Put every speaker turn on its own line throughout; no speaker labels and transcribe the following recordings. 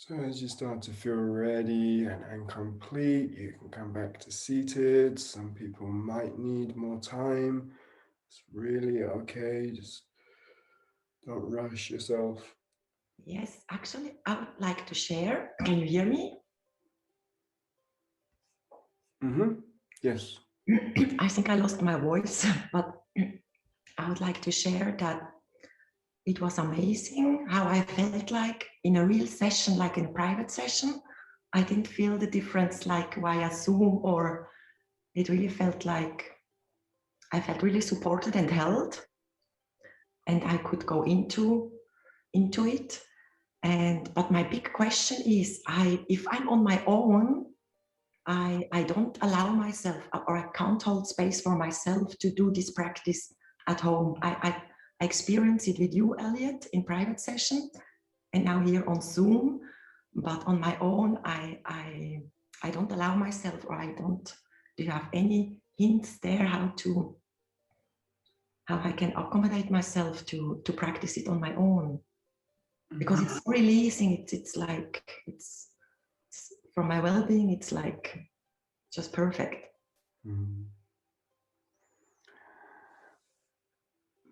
So as you start to feel ready and complete, you can come back to seated. Some people might need more time. It's really okay. Just don't rush yourself.
Yes, actually, I would like to share. Can you hear me?
Mm-hmm. Yes.
I think I lost my voice, but I would like to share that it was amazing how I felt like in a real session, like in a private session. I didn't feel the difference like via Zoom, or it really felt like I felt really supported and held, and I could go into it. And but my big question is, if I'm on my own, I don't allow myself, or I can't hold space for myself to do this practice at home. I experience it with you, Elliot, in private session, and now here on Zoom. But on my own, I don't allow myself, or I don't. Do you have any hints there how I can accommodate myself to practice it on my own? Because it's so releasing. It's like it's for my well-being. It's like just perfect.
Mm.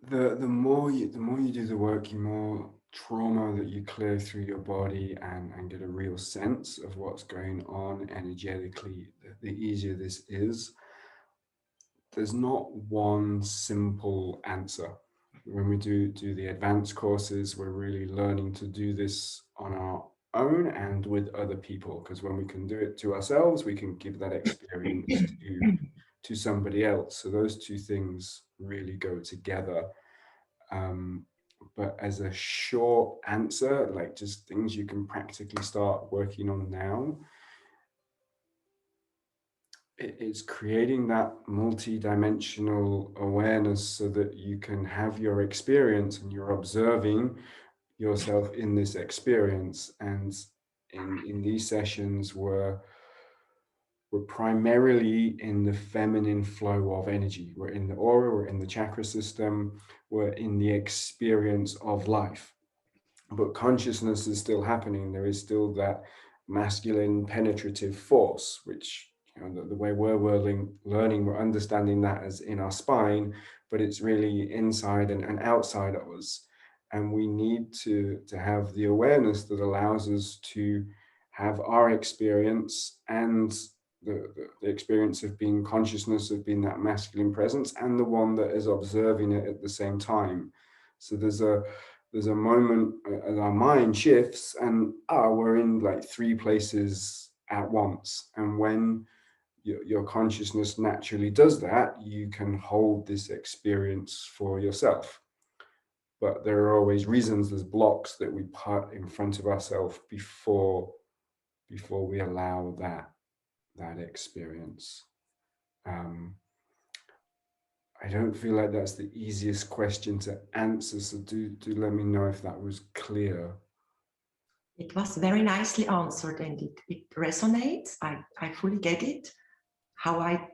The more you do the work, the more trauma that you clear through your body and get a real sense of what's going on energetically, the easier this is. There's not one simple answer. When we do the advanced courses, we're really learning to do this on our own and with other people, because when we can do it to ourselves, we can give that experience to somebody else. So those two things really go together. Um, but as a short answer, like just things you can practically start working on now, it's creating that multi-dimensional awareness so that you can have your experience and you're observing yourself in this experience. And in these sessions, we're primarily in the feminine flow of energy. We're in the aura, we're in the chakra system, we're in the experience of life. But consciousness is still happening. There is still that masculine penetrative force, which, you know, the way we're learning, we're understanding that as in our spine, but it's really inside and outside of us. And we need to have the awareness that allows us to have our experience and the experience of being consciousness, of being that masculine presence, and the one that is observing it at the same time. So there's a moment as our mind shifts and we're in like three places at once. And when your consciousness naturally does that, you can hold this experience for yourself. But there are always reasons, there's blocks that we put in front of ourselves before we allow that experience. um, I don't feel like that's the easiest question to answer, so do let me know if that was clear.
It was very nicely answered, and it resonates. I fully get it. How I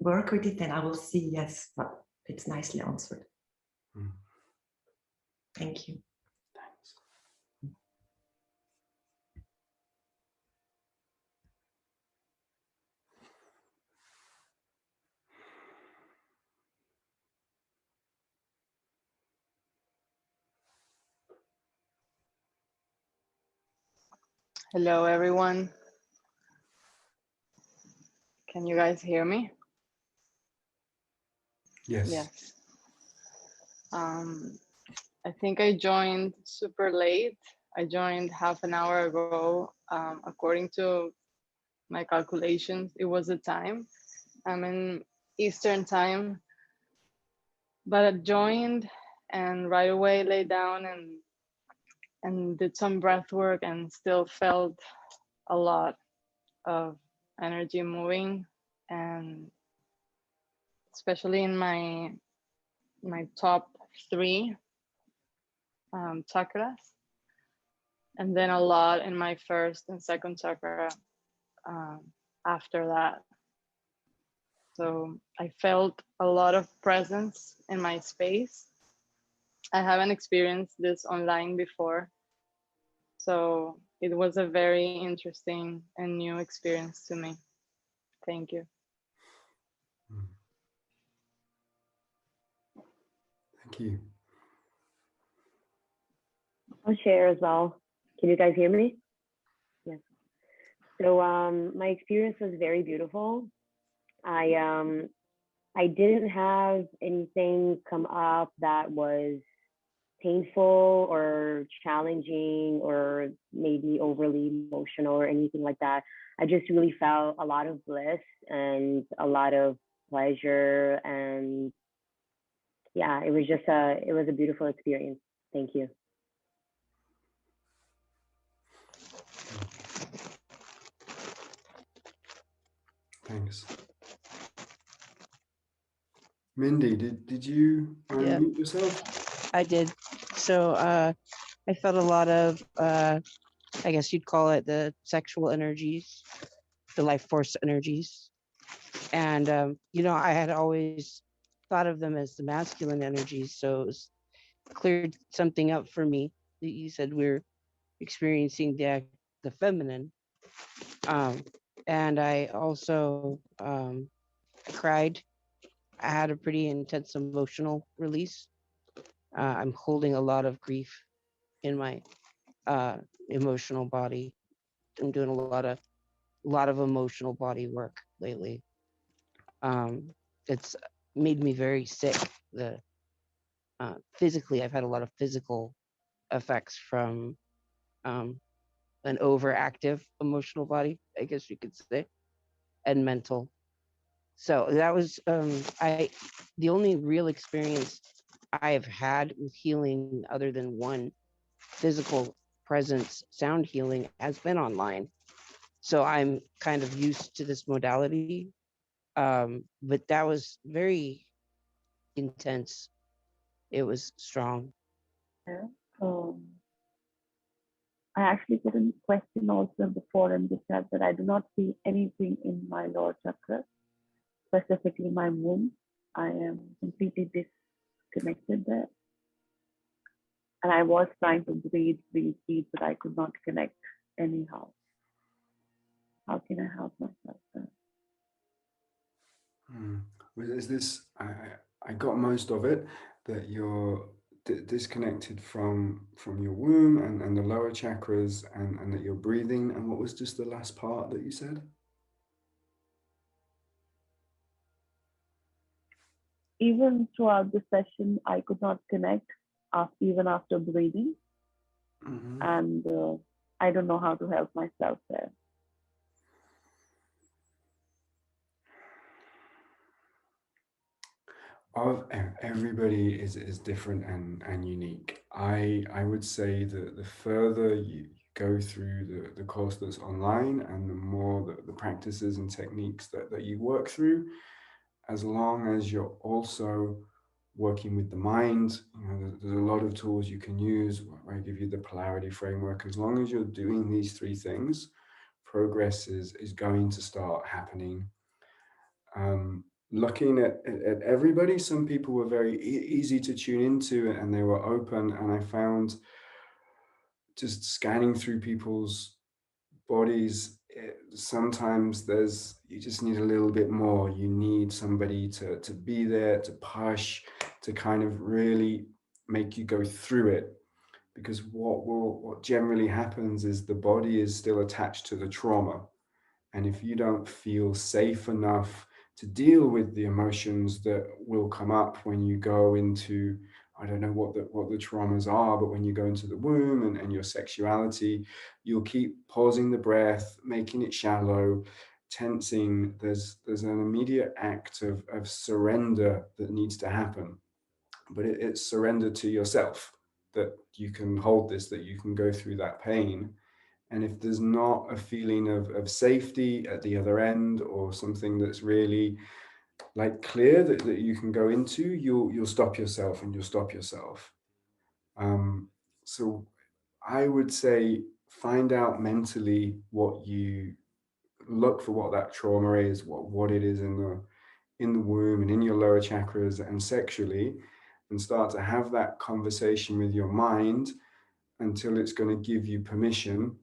work with it, and I will see. Yes, but it's nicely answered.
Mm,
Thank you.
thanks.
Hello, everyone. Can you guys hear me?
Yes.
Yes. I think I joined super late. I joined half an hour ago. According to my calculations, it was the time. I'm in Eastern time, but I joined and right away lay down and did some breath work and still felt a lot of energy moving, and especially in my top three chakras, and then a lot in my first and second chakra after that. So I felt a lot of presence in my space. I haven't experienced this online before, so it was a very interesting and new experience to me. Thank you.
Thank you.
I'll share as well. Can you guys hear me? Yes. So my experience was very beautiful. I didn't have anything come up that was painful or challenging or maybe overly emotional or anything like that. I just really felt a lot of bliss and a lot of pleasure, and yeah, it was a beautiful experience. Thank you.
Thanks. Mindy, did you unmute yourself?
I did. So I felt a lot of, I guess you'd call it the sexual energies, the life force energies. And, you know, I had always thought of them as the masculine energies. So it was cleared something up for me. You said we're experiencing the feminine. And I also cried. I had a pretty intense emotional release. I'm holding a lot of grief in my emotional body. I'm doing a lot of emotional body work lately. It's made me very sick. The physically, I've had a lot of physical effects from an overactive emotional body, I guess you could say, and mental. So that was the only real experience I have had with healing other than one physical presence sound healing has been online. So I'm kind of used to this modality. But that was very intense. It was strong.
Yeah. I actually put in question also in the forum the chat that I do not see anything in my lower chakra, specifically my womb. I am completely disconnected there. And I was trying to breathe, but I could not connect anyhow. How can I help myself there?
Is this, I got most of it, that you're disconnected from your womb and the lower chakras, and that you're breathing. And what was just the last part that you said?
Even throughout the session, I could not connect even after breathing.
Mm-hmm.
And I don't know how to help myself there.
Everybody is different and unique. I would say that the further you go through the course that's online, and the more the practices and techniques that you work through, as long as you're also working with the mind, you know, there's a lot of tools you can use where I give you the polarity framework. As long as you're doing these three things, progress is going to start happening. Looking at everybody, some people were very easy to tune into, and they were open. And I found just scanning through people's bodies, sometimes you just need a little bit more. You need somebody to be there, to push, to kind of really make you go through it. Because what generally happens is the body is still attached to the trauma. And if you don't feel safe enough to deal with the emotions that will come up when you go into, I don't know what the traumas are, but when you go into the womb and your sexuality, you'll keep pausing the breath, making it shallow, tensing. There's an immediate act of surrender that needs to happen. But it's surrender to yourself, that you can hold this, that you can go through that pain. And if there's not a feeling of safety at the other end, or something that's really like clear that you can go into, you'll stop yourself, and you'll stop yourself. So I would say find out mentally what you look for, what that trauma is, what it is in the womb and in your lower chakras and sexually, and start to have that conversation with your mind until it's going to give you permission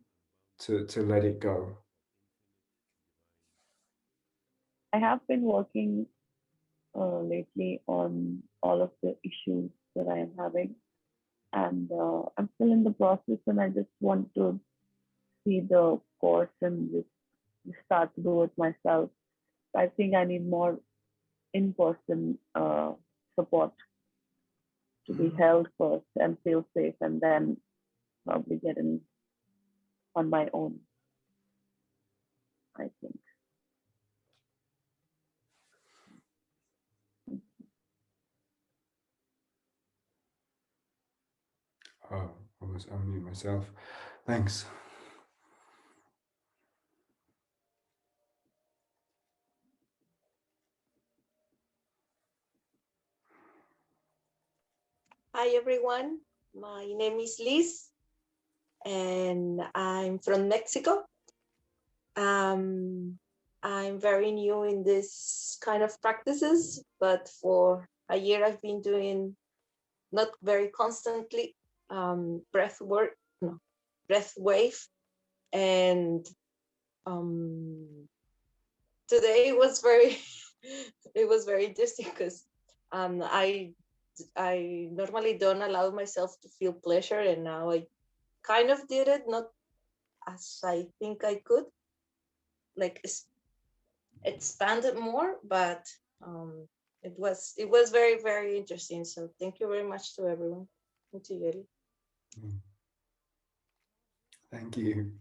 to let it go?
I have been working lately on all of the issues that I am having, and I'm still in the process, and I just want to see the course and just start to do it myself. I think I need more in-person support to be held first and feel safe, and then probably get in on my own, I think.
Oh, I was unmute myself. Thanks.
Hi everyone, my name is Liz and I'm from Mexico. I'm very new in this kind of practices, but for a year I've been doing, not very constantly, breath work, no, breath wave, and today was very it was very interesting because I normally don't allow myself to feel pleasure, and now I kind of did it, not as I think I could, like expand it more, but it was very, very interesting. So thank you very much to everyone and to Yuri.
Thank you.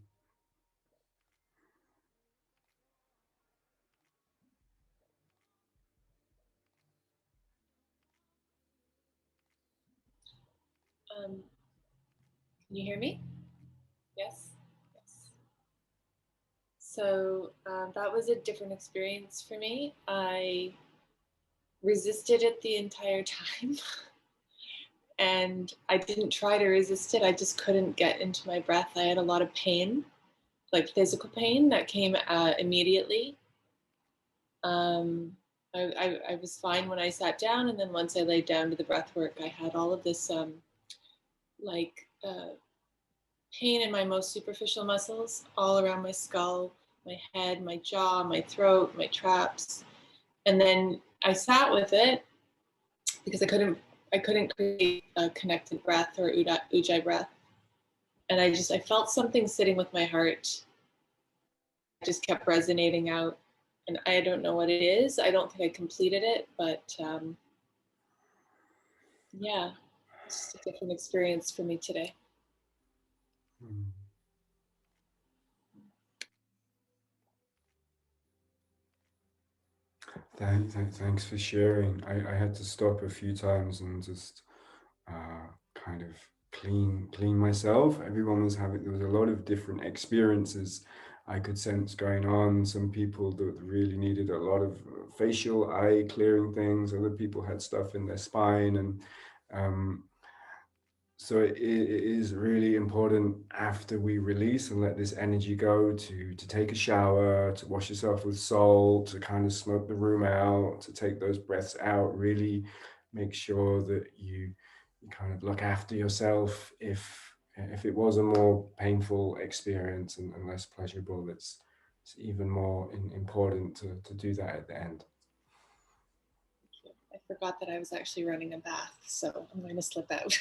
Can you hear me? Yes? Yes. So that was a different experience for me. I resisted it the entire time. And I didn't try to resist it. I just couldn't get into my breath. I had a lot of pain, like physical pain that came immediately. I was fine when I sat down, and then once I laid down to the breath work, I had all of this pain in my most superficial muscles, all around my skull, my head, my jaw, my throat, my traps. And then I sat with it because I couldn't create a connected breath or ujjayi breath. And I felt something sitting with my heart. It just kept resonating out. And I don't know what it is. I don't think I completed it, but yeah, it's just a different experience for me today.
Thanks for sharing. I had to stop a few times and just kind of clean myself. Everyone was there was a lot of different experiences I could sense going on. Some people that really needed a lot of facial eye clearing things. Other people had stuff in their spine, and so it is really important after we release and let this energy go to take a shower, to wash yourself with salt, to kind of smoke the room out, to take those breaths out. Really make sure that you kind of look after yourself. If it was a more painful experience and less pleasurable, it's even more important to do that at the end.
I forgot that I was actually running a bath, so I'm going to slip out.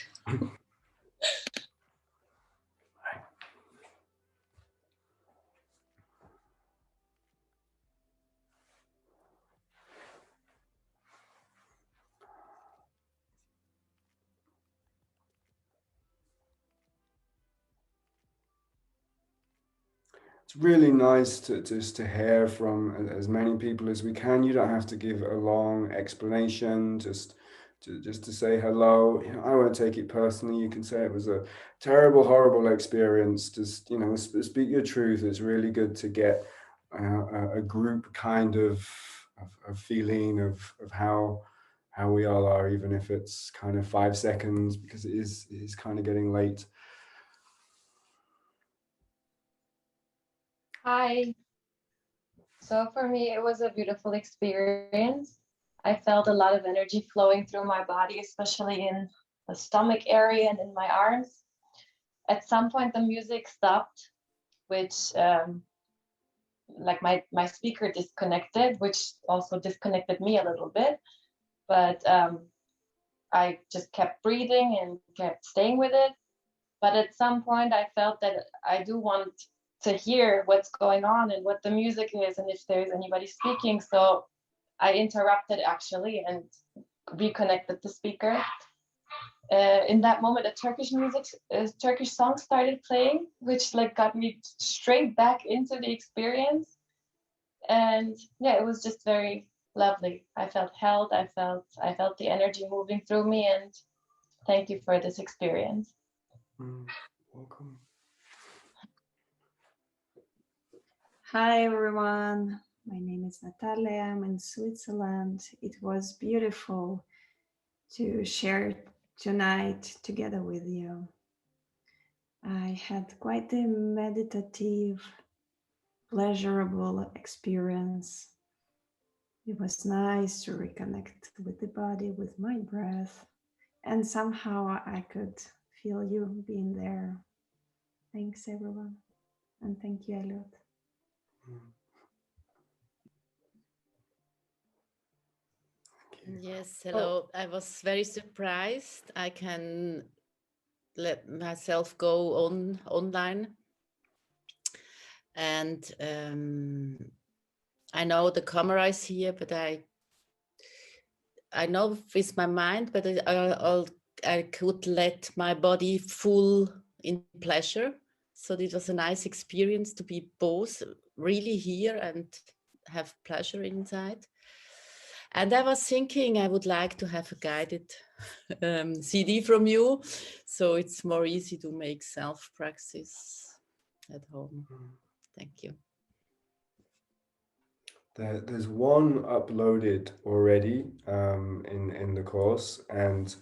It's really nice to just to hear from as many people as we can. You don't have to give a long explanation, just to say hello. You know, I won't take it personally. You can say it was a terrible, horrible experience. Just, you know, speak your truth. It's really good to get a group kind of feeling of how we all are, even if it's kind of 5 seconds, because it is kind of getting late.
Hi. So for me, it was a beautiful experience. I felt a lot of energy flowing through my body, especially in the stomach area and in my arms. At some point, the music stopped which like my speaker disconnected, which also disconnected me a little bit. But I just kept breathing and kept staying with it. But at some point, I felt that I do want to hear what's going on and what the music is and if there's anybody speaking. So I interrupted actually and reconnected the speaker. In that moment, a Turkish song started playing, which like got me straight back into the experience. And yeah, it was just very lovely. I felt held. I felt the energy moving through me. And thank you for this experience.
Welcome.
Hi everyone, my name is Natalia. I'm in Switzerland. It was beautiful to share tonight together with you. I had quite a meditative, pleasurable experience. It was nice to reconnect with the body, with my breath, and somehow I could feel you being there. Thanks everyone, and thank you, Elliot.
Yes, hello. I was very surprised. I can let myself go online. And I know the camera is here, but I know with my mind, but I could let my body full in pleasure. So it was a nice experience to be both really here and have pleasure inside. And I was thinking I would like to have a guided CD from you, so it's more easy to make self-practice at home. Thank you.
There's one uploaded already in the course, and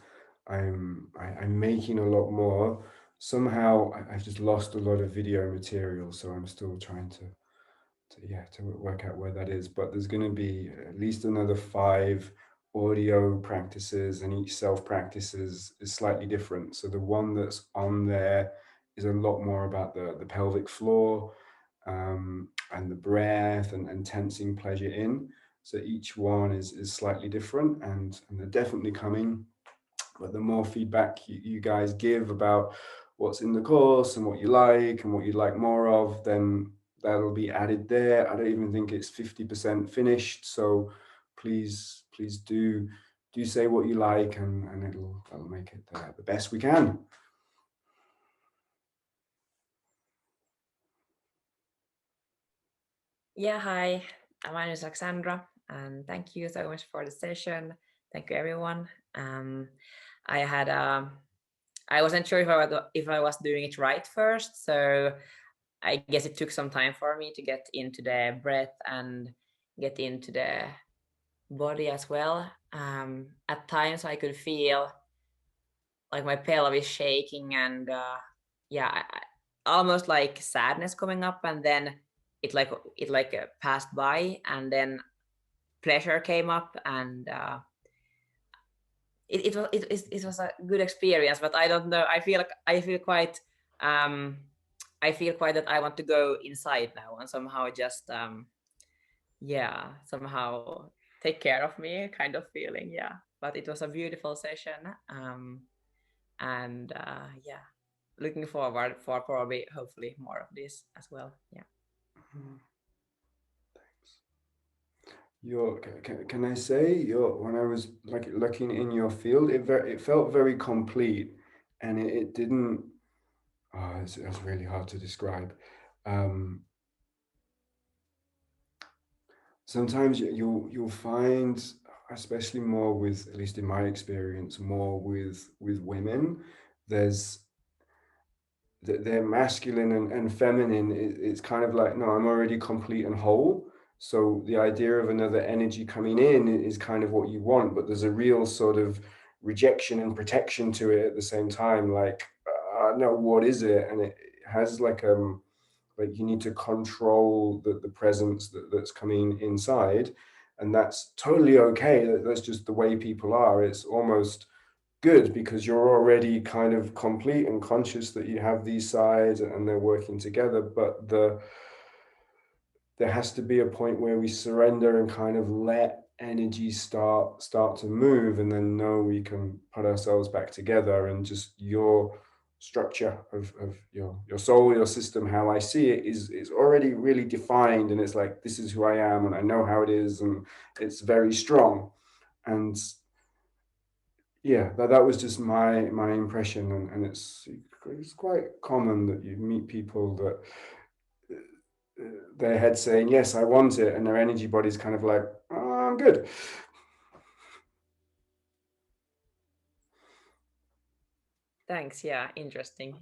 I'm making a lot more. Somehow I've just lost a lot of video material, so I'm still trying to work out where that is. But there's going to be at least another 5 audio practices, and each self practice is slightly different. So the one that's on there is a lot more about the pelvic floor and the breath and tensing pleasure in. So each one is slightly different, and they're definitely coming. But the more feedback you guys give about what's in the course and what you like and what you'd like more of, then that'll be added there. I don't even think it's 50% finished. So please do say what you like, and that'll make it the best we can.
Yeah, hi. My name is Alexandra, and thank you so much for the session. Thank you, everyone. I wasn't sure if I was doing it right first, so I guess it took some time for me to get into the breath and get into the body as well. At times, I could feel like my pelvis shaking, and almost like sadness coming up, and then it passed by, and then pleasure came up, and it was a good experience. But I don't know, I feel quite that I want to go inside now and somehow just somehow take care of me kind of feeling. Yeah, but it was a beautiful session, and looking forward for probably hopefully more of this as well. Yeah.
Can I say when I was like looking in your field, it felt very complete, and it didn't. Oh, it's really hard to describe. Sometimes you'll find, especially more with, at least in my experience, more with women, they're masculine and feminine. It's kind of like, no, I'm already complete and whole. So the idea of another energy coming in is kind of what you want, but there's a real sort of rejection and protection to it at the same time. Like, no, what is it? And it has like you need to control the presence that's coming inside, and that's totally okay. That's just the way people are. It's almost good because you're already kind of complete and conscious that you have these sides and they're working together. But there has to be a point where we surrender and kind of let energy start to move, and then know we can put ourselves back together, and just your structure of your soul, your system, how I see it is already really defined, and it's like, this is who I am and I know how it is, and it's very strong. And yeah, that was just my impression, and it's quite common that you meet people that their head saying yes I want it, and their energy body's kind of like, oh, I'm good.
Thanks. Yeah, interesting.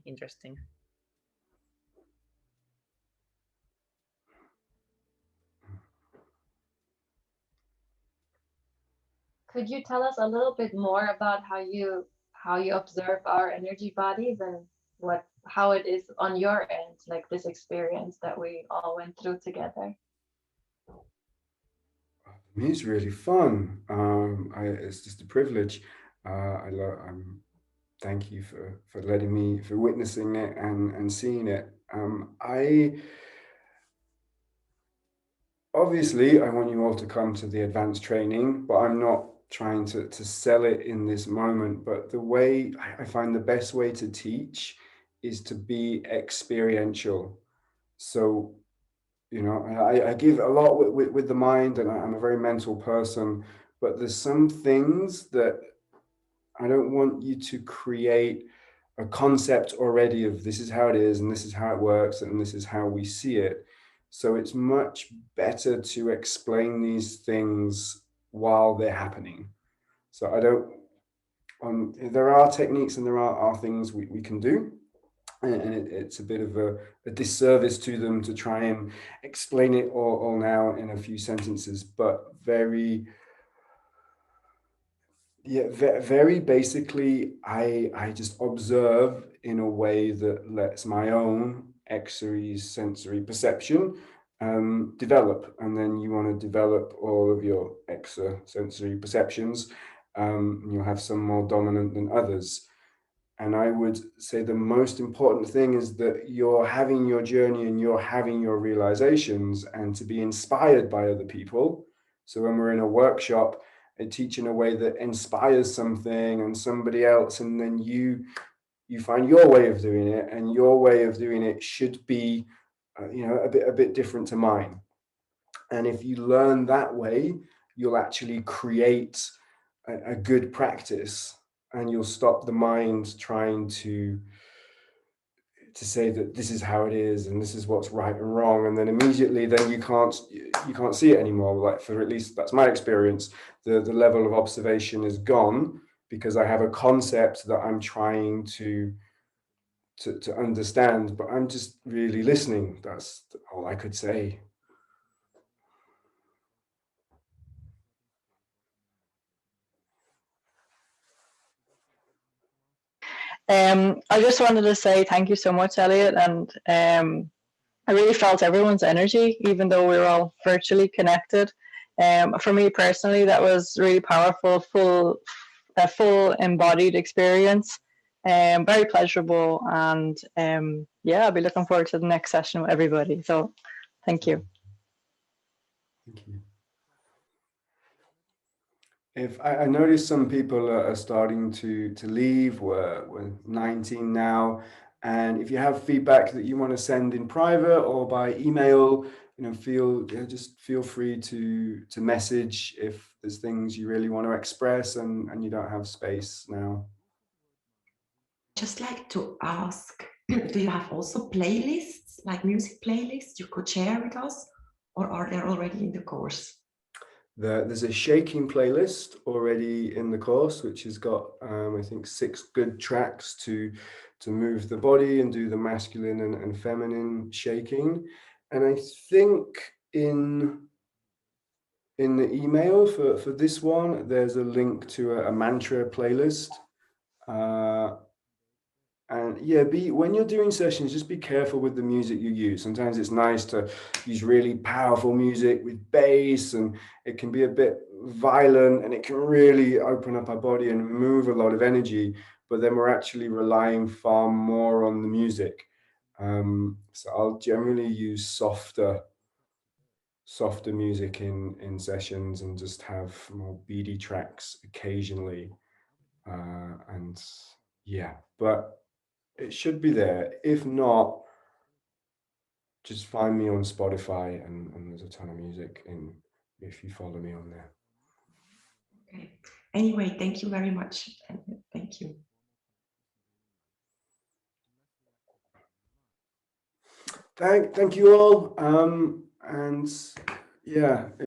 Could you tell us a little bit more about how you observe our energy bodies and how it is on your end, like this experience that we all went through together?
It's really fun. It's just a privilege. Thank you for letting me, for witnessing it and seeing it. Obviously, I want you all to come to the advanced training, but I'm not trying to sell it in this moment. But the way I find the best way to teach is to be experiential. So, you know, I give a lot with the mind, and I'm a very mental person, but there's some things that I don't want you to create a concept already of this is how it is, and this is how it works, and this is how we see it. So it's much better to explain these things while they're happening. So I don't, there are techniques and there are things we can do. And it's a bit of a disservice to them to try and explain it all now in a few sentences, but very basically, I just observe in a way that lets my own extrasensory perception develop, and then you want to develop all of your extrasensory perceptions. You'll have some more dominant than others. And I would say the most important thing is that you're having your journey and you're having your realizations, and to be inspired by other people. So when we're in a workshop, I teach in a way that inspires something and somebody else, and then you find your way of doing it, and your way of doing it should be a bit different to mine. And if you learn that way, you'll actually create a good practice, and you'll stop the mind trying to say that this is how it is and this is what's right and wrong, and then immediately then you can't see it anymore. Like, for at least that's my experience, the level of observation is gone because I have a concept that I'm trying to understand, but I'm just really listening. That's all I could say.
I just wanted to say thank you so much, Elliot, and I really felt everyone's energy, even though we were all virtually connected. For me personally, that was really powerful, a full embodied experience, very pleasurable, and yeah, I'll be looking forward to the next session with everybody. So, thank you.
Thank you. If I notice some people are starting to leave, we're 19 now, and if you have feedback that you want to send in private or by email, just feel free to message if there's things you really want to express and you don't have space now.
Just like to ask, do you have also playlists, like music playlists you could share with us, or are they already in the course?
There's a shaking playlist already in the course, which has got I think 6 good tracks to move the body and do the masculine and feminine shaking. And I think in the email for this one, there's a link to a mantra playlist. And yeah, when you're doing sessions, just be careful with the music you use. Sometimes it's nice to use really powerful music with bass, and it can be a bit violent, and it can really open up our body and move a lot of energy. But then we're actually relying far more on the music. So I'll generally use softer music in sessions, and just have more beady tracks occasionally. And yeah, but it should be there. If not, just find me on Spotify, and there's a ton of music in if you follow me on there.
Okay. Anyway, thank you very much. Thank you.
Thank you all. And yeah.